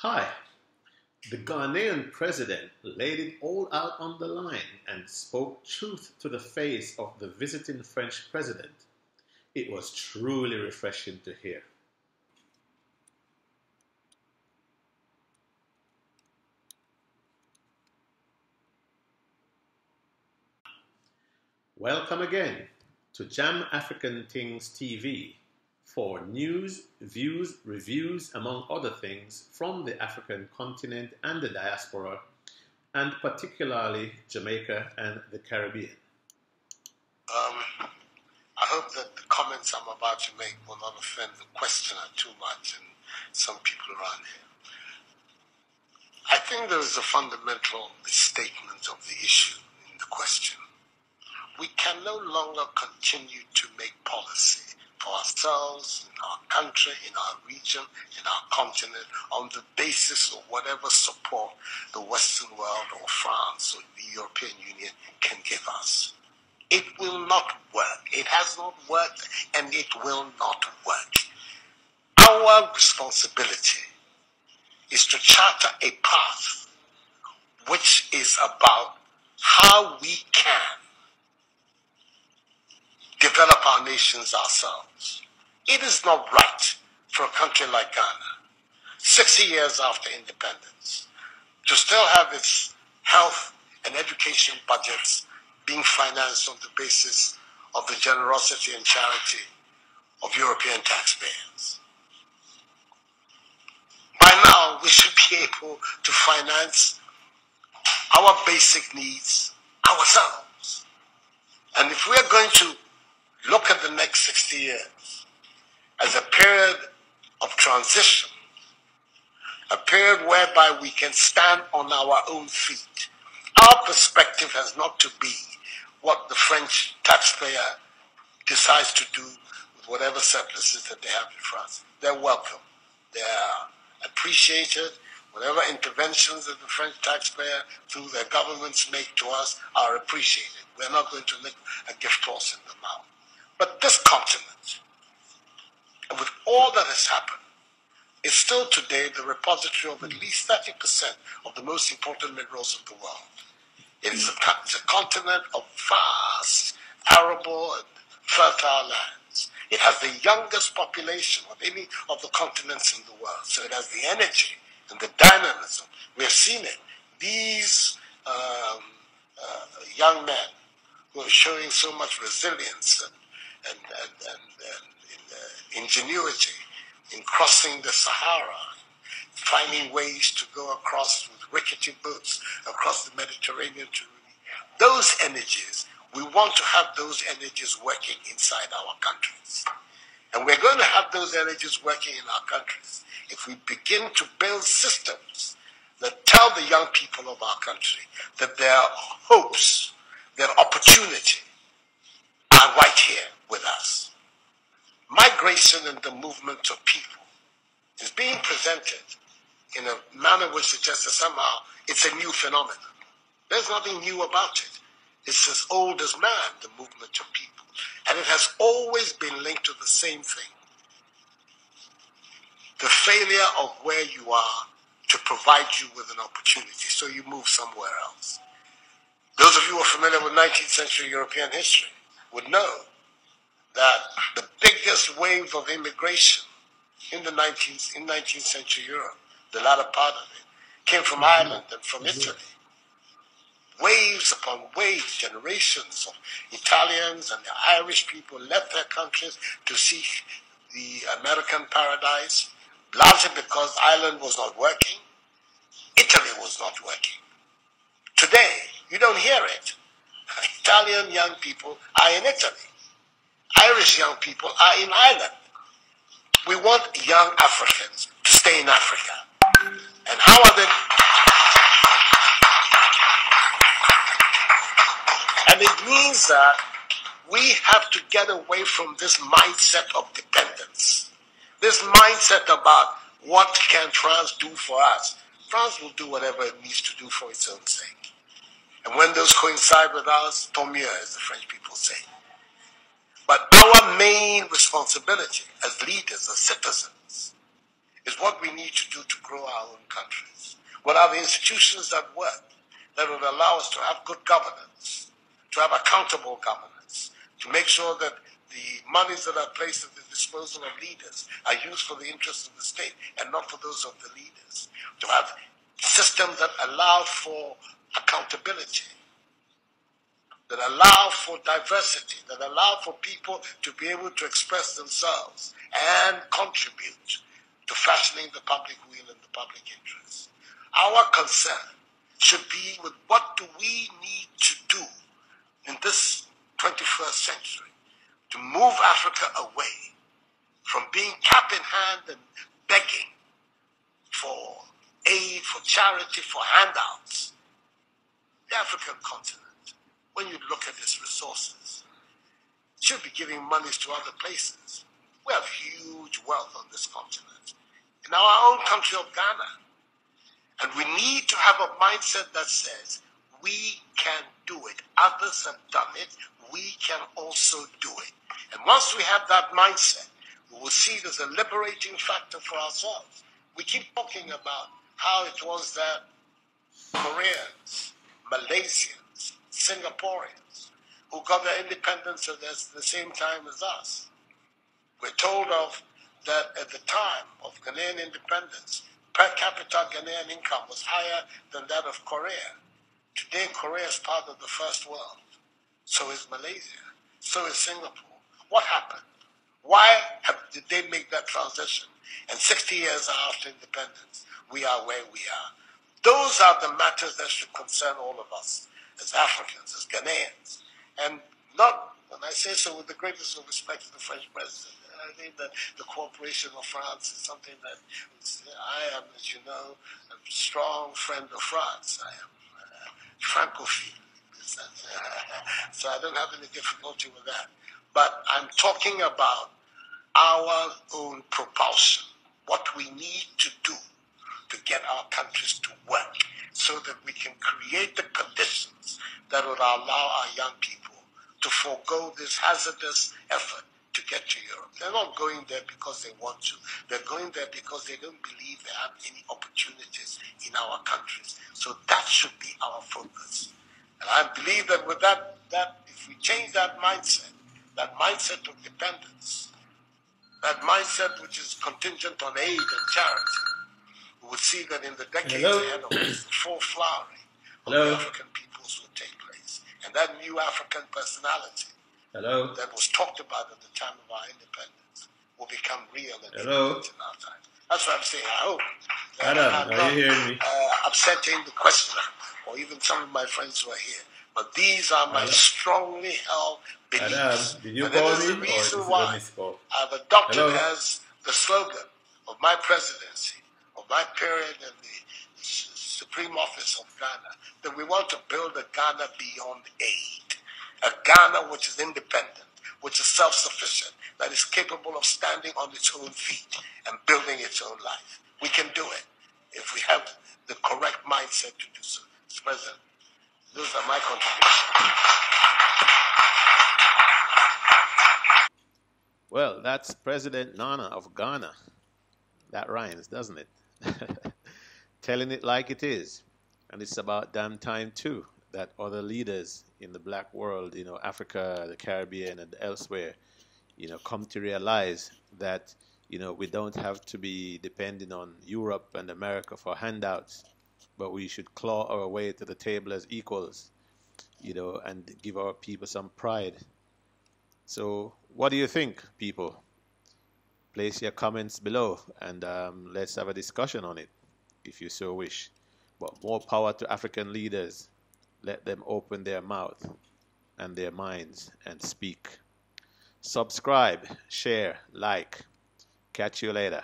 Hi, the Ghanaian President laid it all out on the line and spoke truth to the face of the visiting French President. It was truly refreshing to hear. Welcome again to Jam African Things TV for news, views, reviews, among other things from the African continent and the diaspora, and particularly Jamaica and the Caribbean. I hope that the comments I'm about to make will not offend the questioner too much and some people around here. I think there is a fundamental misstatement of the issue in the question. We can no longer continue to make policy for ourselves, in our country, in our region, in our continent, on the basis of whatever support the Western world or France or the European Union can give us. It will not work. It has not worked, and it will not work. Our responsibility is to charter a path which is about how we can develop our nations ourselves. It is not right for a country like Ghana, 60 years after independence, to still have its health and education budgets being financed on the basis of the generosity and charity of European taxpayers. By now, we should be able to finance our basic needs ourselves. And if we are going to look at the next 60 years as a period of transition, a period whereby we can stand on our own feet, our perspective has not to be what the French taxpayer decides to do with whatever surpluses that they have in France. They're welcome. They are appreciated. Whatever interventions that the French taxpayer through their governments make to us are appreciated. We're not going to lick a gift horse in the mouth. But this continent, and with all that has happened, is still today the repository of at least 30% of the most important minerals of the world. It is a continent of vast, arable, and fertile lands. It has the youngest population of any of the continents in the world. So it has the energy and the dynamism. We have seen it. These young men who are showing so much resilience and ingenuity in crossing the Sahara, finding ways to go across with rickety boats across the Mediterranean to those energies. We want to have those energies working inside our countries. And we're going to have those energies working in our countries if we begin to build systems that tell the young people of our country that their hopes, their opportunity are right here with us. Migration and the movement of people is being presented in a manner which suggests that somehow it's a new phenomenon. There's nothing new about it. It's as old as man, the movement of people. And it has always been linked to the same thing. The failure of where you are to provide you with an opportunity, so you move somewhere else. Those of you who are familiar with 19th century European history would know that the biggest wave of immigration in 19th century Europe, the latter part of it, came from Ireland and from Italy. Waves upon waves, generations of Italians and the Irish people left their countries to seek the American paradise, largely because Ireland was not working, Italy was not working. Today, you don't hear it. Italian young people are in Italy. Irish young people are in Ireland. We want young Africans to stay in Africa. And how are they? And it means that we have to get away from this mindset of dependence. This mindset about what can France do for us. France will do whatever it needs to do for its own sake. And when those coincide with ours, tant mieux, as the French people say. But our main responsibility as leaders, as citizens, is what we need to do to grow our own countries. What are the institutions that work, that would allow us to have good governance, to have accountable governance, to make sure that the monies that are placed at the disposal of leaders are used for the interests of the state and not for those of the leaders, to have systems that allow for accountability, that allow for diversity, that allow for people to be able to express themselves and contribute to fashioning the public will and the public interest. Our concern should be with what do we need to do in this 21st century to move Africa away from being cap in hand and begging for aid, for charity, for handouts. The African continent, when you look at its resources, should be giving monies to other places. We have huge wealth on this continent, in our own country of Ghana. And we need to have a mindset that says, we can do it. Others have done it. We can also do it. And once we have that mindset, we will see there's a liberating factor for ourselves. We keep talking about how it was that Koreans, Malaysians, Singaporeans, who got their independence at the same time as us. We're told of that at the time of Ghanaian independence, per capita Ghanaian income was higher than that of Korea. Today, Korea is part of the first world. So is Malaysia. So is Singapore. What happened? Why did they make that transition? And 60 years after independence, we are where we are. Those are the matters that should concern all of us as Africans, as Ghanaians. And not, and I say so with the greatest of respect to the French president. I think that the cooperation of France is something that I am, as you know, a strong friend of France. I am Francophile. So I don't have any difficulty with that. But I'm talking about our own propulsion, what we need to do to get our countries to work so that we can create the conditions that would allow our young people to forego this hazardous effort to get to Europe. They're not going there because they want to. They're going there because they don't believe they have any opportunities in our countries. So that should be our focus. And I believe that with that if we change that mindset of dependence, that mindset which is contingent on aid and charity, we will see that in the decades ahead of us, the full flowering of the African peoples will take place. And that new African personality that was talked about at the time of our independence will become real and imminent in our time. That's what I'm saying. I hope that I'm not upsetting the questioner or even some of my friends who are here. But these are my strongly held beliefs. Did you and call that is me, the reason or is why I've adopted as the slogan of my presidency, of my period in the Supreme Office of Ghana, that we want to build a Ghana beyond aid. A Ghana which is independent, which is self-sufficient, that is capable of standing on its own feet and building its own life. We can do it if we have the correct mindset to do so. Mr. President, those are my contributions. Well, that's President Nana of Ghana. That rhymes, doesn't it? Telling it like it is. And it's about damn time, too, that other leaders in the black world, Africa, the Caribbean, and elsewhere, come to realize that, we don't have to be depending on Europe and America for handouts, but we should claw our way to the table as equals, and give our people some pride. So what do you think, people? Place your comments below, and let's have a discussion on it, if you so wish. But more power to African leaders. Let them open their mouth and their minds and speak. Subscribe, share, like. Catch you later.